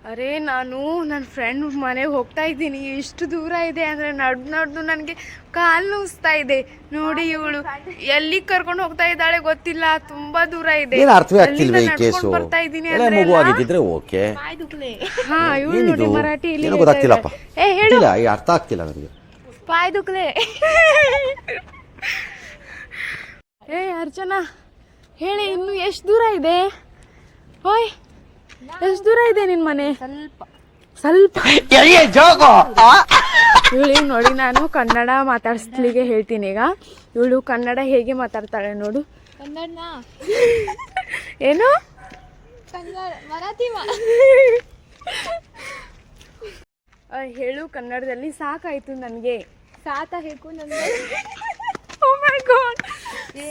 ಅರೆ ನಾನು ನನ್ನ ಫ್ರೆಂಡ್ ಮನೆಗೆ ಹೋಗ್ತಾ ಇದ್ದೀನಿ. ಎಷ್ಟು ದೂರ ಇದೆ ಅಂದರೆ ನಡೆದು ನನಗೆ ಕಾಲು ನೋವಿಸ್ತಾ ಇದೆ. ನೋಡಿ ಇವಳು ಎಲ್ಲಿ ಕರ್ಕೊಂಡು ಹೋಗ್ತಾ ಇದ್ದಾಳೆ ಗೊತ್ತಿಲ್ಲ, ತುಂಬಾ ದೂರ ಇದೆ. ಬರ್ತಾ ಇದ್ದೀನಿ ಹಾ ಇವಳು ನೋಡಿ ಮರಾಠಿಲಿ ಹೇಳು ಅರ್ಥ ಆಗ್ತಿಲ್ಲ ನನಗೆ. ಪಾಯ್ ದುಕ್ಲೆ ಅರ್ಚನಾ ಹೇಳಿ, ಇನ್ನು ಎಷ್ಟು ದೂರ ಇದೆ? ಓಯ್ ಎಷ್ಟು ದೂರ ಇದೆ ನಿನ್ ಮನೆ? ಸ್ವಲ್ಪ ಇವಳಿಗೆ ನೋಡಿ ನಾನು ಕನ್ನಡ ಮಾತಾಡ್ಸ್ಲಿಕ್ಕೆ ಹೇಳ್ತೀನಿ ಈಗ. ಇವಳು ಕನ್ನಡ ಹೇಗೆ ಮಾತಾಡ್ತಾಳೆ ನೋಡು. ಏನು ಮರಾಠಿ ಹೇಳು ಕನ್ನಡದಲ್ಲಿ. ಸಾಕಾಯ್ತು ನನಗೆ. ಸಾತ ಹೇಕು ನನಗೆ. ಓ ಮೈ ಗಾಡ್,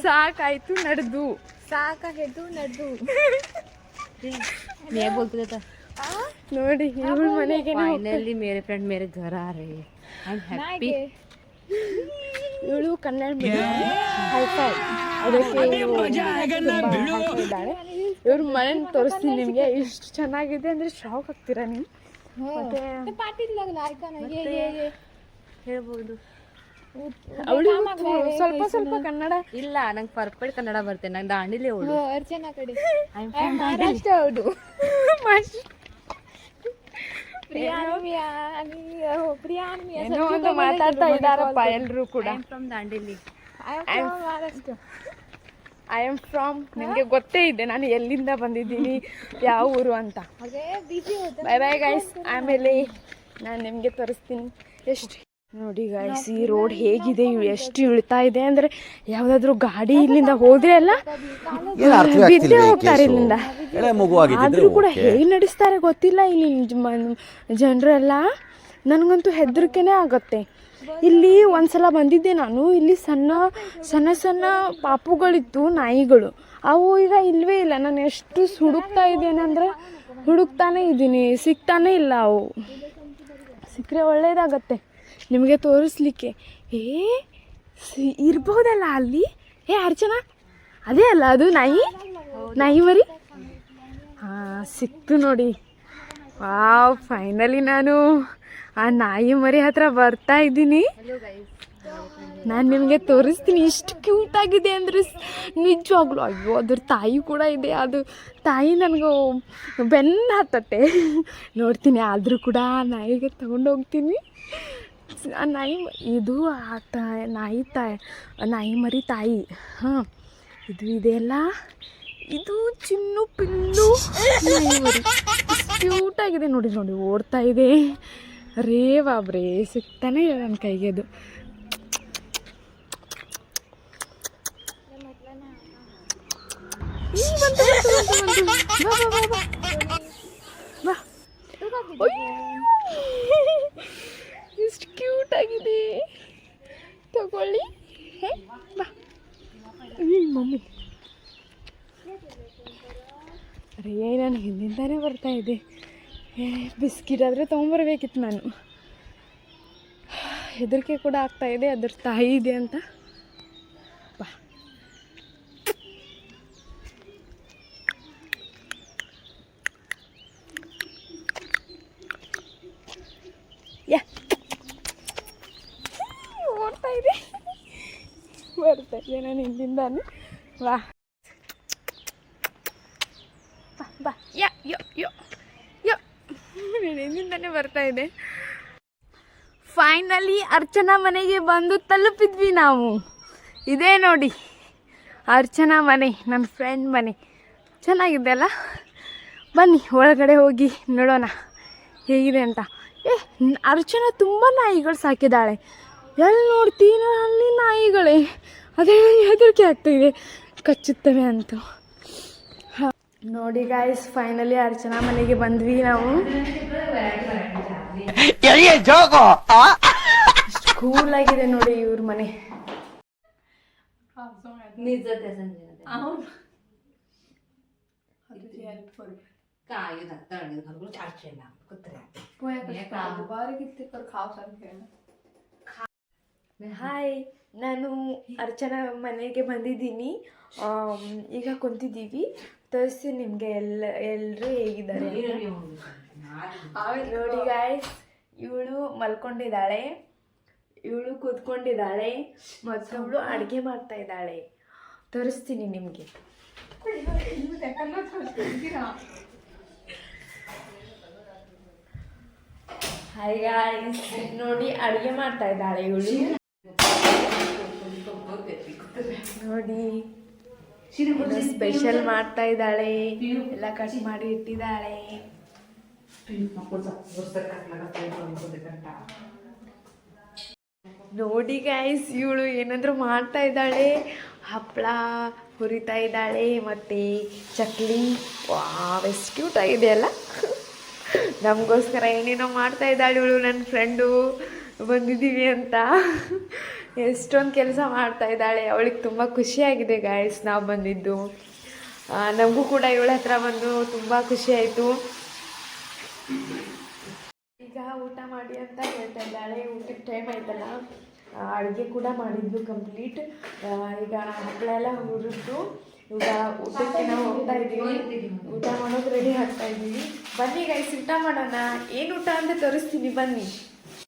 ಸಾಕಾಯ್ತು ನಡೆದು. ಸಾಕಾಯ್ತು ನಡೆದು. मैं बोलते था ನೋಡಿ ಇವಳ ಮನೆಗೆ फाइनली मेरे फ्रेंड मेरे घर आ रहे हैं. I am happy. ಇವಳು ಕನ್ನಡ ಹೈಫೈ, ಅದಕ್ಕೆ ಇದ್ದಾಳೆ. ಇವ್ರ ಮನೆ ತೋರಿಸ್ತೀನಿ ನಿಮಗೆ. ಎಷ್ಟು ಚೆನ್ನಾಗಿದೆ ಅಂದರೆ ಶಾಕ್ ಆಗ್ತೀರಾ ನೀವು. ಮತ್ತೆ ಹೇಳ್ಬೋದು. ಅವಳು ಸ್ವಲ್ಪ ಸ್ವಲ್ಪ ಕನ್ನಡ ಇಲ್ಲ, ನಂಗೆ ಪರ್ಫೆಕ್ಟ್ ಕನ್ನಡ ಬರ್ತೇನೆ. ನಂಗೆ ದಾಂಡಿಲಿ ಅವಳು ಅರ್ಚನಾ ಕಡೆ ಹೌದು. ಮಾತಾಡ್ತಾ ಇದ್ದಾರಪ್ಪ ಎಲ್ರು ಕೂಡ. From Dandeli. I am from. ನಿಮಗೆ ಗೊತ್ತೇ ಇದೆ ನಾನು ಎಲ್ಲಿಂದ ಬಂದಿದ್ದೀನಿ, ಯಾವ ಊರು ಅಂತ. ಬೈ ಬೈ ಗೈಸ್, ಆಮೇಲೆ ನಾನು ನಿಮಗೆ ತೋರಿಸ್ತೀನಿ. ಎಷ್ಟು ನೋಡಿ ಗೈಸ್, ಈ ರೋಡ್ ಹೇಗಿದೆ, ಎಷ್ಟು ಇಳ್ತಾ ಇದೆ ಅಂದರೆ ಯಾವುದಾದ್ರೂ ಗಾಡಿ ಇಲ್ಲಿಂದ ಹೋದ್ರೆ ಅಲ್ಲ ಬಿದ್ದೇ ಹೋಗ್ತಾರೆ ಇಲ್ಲಿಂದ. ಆದರೂ ಕೂಡ ಹೇಗೆ ನಡೆಸ್ತಾರೆ ಗೊತ್ತಿಲ್ಲ ಇಲ್ಲಿ ಜನರೆಲ್ಲ. ನನಗಂತೂ ಹೆದರಿಕೆನೇ ಆಗುತ್ತೆ. ಇಲ್ಲಿ ಒಂದ್ಸಲ ಬಂದಿದ್ದೆ ನಾನು. ಇಲ್ಲಿ ಸಣ್ಣ ಸಣ್ಣ ಸಣ್ಣ ಪಾಪುಗಳಿತ್ತು, ನಾಯಿಗಳು. ಅವು ಈಗ ಇಲ್ಲವೇ ಇಲ್ಲ. ನಾನು ಎಷ್ಟು ಹುಡುಕ್ತಾ ಇದ್ದೇನೆ ಅಂದರೆ ಹುಡುಕ್ತಾನೇ ಇದ್ದೀನಿ, ಸಿಗ್ತಾನೇ ಇಲ್ಲ. ಅವು ಸಿಕ್ಕರೆ ಒಳ್ಳೇದಾಗತ್ತೆ ನಿಮಗೆ ತೋರಿಸ್ಲಿಕ್ಕೆ. ಇರ್ಬೋದಲ್ಲ ಅಲ್ಲಿ. ಅರ್ಚನಾ ಅದೇ ಅಲ್ಲ ಅದು ನಾಯಿ ಮರಿ. ಹಾಂ ಸಿಕ್ತು ನೋಡಿ. ವಾವ್, ಫೈನಲಿ ನಾನು ಆ ನಾಯಿ ಮರಿ ಹತ್ರ ಬರ್ತಾ ಇದ್ದೀನಿ. ನಾನು ನಿಮಗೆ ತೋರಿಸ್ತೀನಿ. ಇಷ್ಟು ಕ್ಯೂಟ್ ಆಗಿದೆ ಅಂದರೆ ನಿಜವಾಗ್ಲೂ. ಅಯ್ಯೋ, ಅದ್ರ ತಾಯಿ ಕೂಡ ಇದೆ. ಅದು ತಾಯಿ ನನಗೂ ಬೆನ್ನ ಹತ್ತತ್ತೆ ನೋಡ್ತೀನಿ. ಆದರೂ ಕೂಡ ಆ ನಾಯಿಗೆ ತಗೊಂಡೋಗ್ತೀನಿ. ಆ ನಾಯಿ ಇದು ನಾಯಿ ಮರಿ ತಾಯಿ. ಹಾಂ, ಇದು ಇದೆಯಲ್ಲ, ಇದು ಚಿನ್ನು ಪಿಲ್ಲು ನಾಯಿ ಮರಿ. ಕ್ಯೂಟಾಗಿದೆ ನೋಡಿ. ನೋಡಿ ಓಡ್ತಾ ಇದೆ. ರೇ ಬಾಬ್ರೇ, ಸಿಗ್ತಾನೆ ಇಲ್ಲ ನನ್ನ ಕೈಗೆ ಅದು. ಎಷ್ಟು ಕ್ಯೂಟ್ ಆಗಿದೆ. ತಗೊಳ್ಳಿ. ಬಾ ಮಮ್ಮಿ. ಅರೇ, ನಾನು ಹಿಂದಿಂದಾನೇ ಬರ್ತಾ ಇದ್ದೆ. ಬಿಸ್ಕಿಟ್ ಆದರೆ ತೊಗೊಂಬರ್ಬೇಕಿತ್ತು ನಾನು. ಹೆದರಿಕೆ ಕೂಡ ಆಗ್ತಾ ಇದೆ, ಅದ್ರ ತಾಯಿ ಇದೆ ಅಂತ. ಬಾ. ಓಡ್ತಾ ಇದೆ, ಬರ್ತಾ ಇದೆ ನಾನು ಹಿಂದಿಂದಾನೆ. ವಾ ಬಾ. ಯೋ ಯೋ ಯೋ ಹಿಂದಿಂದಾನೆ ಬರ್ತಾ ಇದೆ. ಫೈನಲಿ ಅರ್ಚನಾ ಮನೆಗೆ ಬಂದು ತಲುಪಿದ್ವಿ ನಾವು. ಇದೇ ನೋಡಿ ಅರ್ಚನಾ ಮನೆ, ನನ್ನ ಫ್ರೆಂಡ್ ಮನೆ. ಚೆನ್ನಾಗಿದೆ ಅಲ್ಲ? ಬನ್ನಿ ಒಳಗಡೆ ಹೋಗಿ ನೋಡೋಣ ಹೇಗಿದೆ ಅಂತ. ಅರ್ಚನಾ ತುಂಬ ನಾಯಿಗಳು ಸಾಕಿದ್ದಾಳೆ. ಎಲ್ಲಿ ನೋಡ್ತೀನಿ ಅಲ್ಲಿ ನಾಯಿಗಳೇ. ಅದೇ ಹೆದರಿಕೆ ಆಗ್ತಾಯಿದೆ, ಕಚ್ಚುತ್ತವೆ ಅಂತ. ಹಾಂ ನೋಡಿ ಗಾಯ್ಸ್, ಫೈನಲಿ ಅರ್ಚನಾ ಮನೆಗೆ ಬಂದ್ವಿ ನಾವು. ಕೂಲ್ ಆಗಿದೆ ನೋಡಿ ಇವ್ರ ಮನೆ. ಹಾಯ್, ನಾನು ಅರ್ಚನಾ ಮನೆಗೆ ಬಂದಿದ್ದೀನಿ. ಈಗ ಕುಂತಿದ್ದೀವಿ. ತೋರಿಸಿ ನಿಮಗೆ ಎಲ್ಲರೂ ಹೇಗಿದ್ದಾರೆ. ನೋಡಿ ಗಾಯ್ಸ್, ಇವಳು ಮಲ್ಕೊಂಡಿದ್ದಾಳೆ, ಇವಳು ಕೂತ್ಕೊಂಡಿದ್ದಾಳೆ, ಮತ್ತೊಬ್ಳು ಅಡುಗೆ ಮಾಡ್ತಾ ಇದ್ದಾಳೆ. ತೋರಿಸ್ತೀನಿ ನಿಮಗೆ. ಹಾಯ್ ಗಾಯ್ಸ್, ನೋಡಿ ಅಡುಗೆ ಮಾಡ್ತಾ ಇದ್ದಾಳೆ ಇವಳು. ನೋಡಿ ಸ್ಪೆಷಲ್ ಮಾಡ್ತಾ ಇದ್ದಾಳೆ, ಎಲ್ಲ ಕಟ್ ಮಾಡಿ ಇಟ್ಟಿದ್ದಾಳೆ. ನೋಡಿ ಗೈಸ್, ಇವಳು ಏನಾದರೂ ಮಾಡ್ತಾ ಇದ್ದಾಳೆ. ಹಪ್ಪಳ ಹುರಿತಾ ಇದ್ದಾಳೆ, ಮತ್ತು ಚಕ್ಲಿ. ವಾವ್, ಎಷ್ಟು ಕ್ಯೂಟ್ ಆಗಿದೆ ಅಲ್ಲ. ನಮಗೋಸ್ಕರ ಏನೇನೋ ಮಾಡ್ತಾ ಇದ್ದಾಳೆ ಇವಳು. ನನ್ನ ಫ್ರೆಂಡು ಬಂದಿದ್ದೀವಿ ಅಂತ ಎಷ್ಟೊಂದು ಕೆಲಸ ಮಾಡ್ತಾ ಇದ್ದಾಳೆ. ಅವಳಿಗೆ ತುಂಬ ಖುಷಿಯಾಗಿದೆ ಗಾಯ್ಸ್ ನಾವು ಬಂದಿದ್ದು. ನಮಗೂ ಕೂಡ ಇವಳ ಹತ್ರ ಬಂದು ತುಂಬ ಖುಷಿ ಆಯಿತು. ಈಗ ಊಟ ಮಾಡಿ ಅಂತ ಹೇಳ್ತಾ ಇದ್ದಾಳೆ. ಊಟಕ್ಕೆ ಟೈಮ್ ಆಯ್ತಲ್ಲ, ಅಡುಗೆ ಕೂಡ ಮಾಡಿದ್ದು ಕಂಪ್ಲೀಟ್. ಈಗ ಹಪ್ಪಳ ಎಲ್ಲ ಹುರಿದು ಈಗ ಊಟಕ್ಕೆ ನಾವು ಹೋಗ್ತಾ ಇದ್ದೀವಿ. ಊಟ ಮಾಡೋದು ರೆಡಿ ಆಗ್ತಾ ಇದ್ದೀವಿ. ಬನ್ನಿ ಗೈಸ್, ಊಟ ಮಾಡೋಣ. ಏನು ಊಟ ಅಂತ ತೋರಿಸ್ತೀನಿ, ಬನ್ನಿ.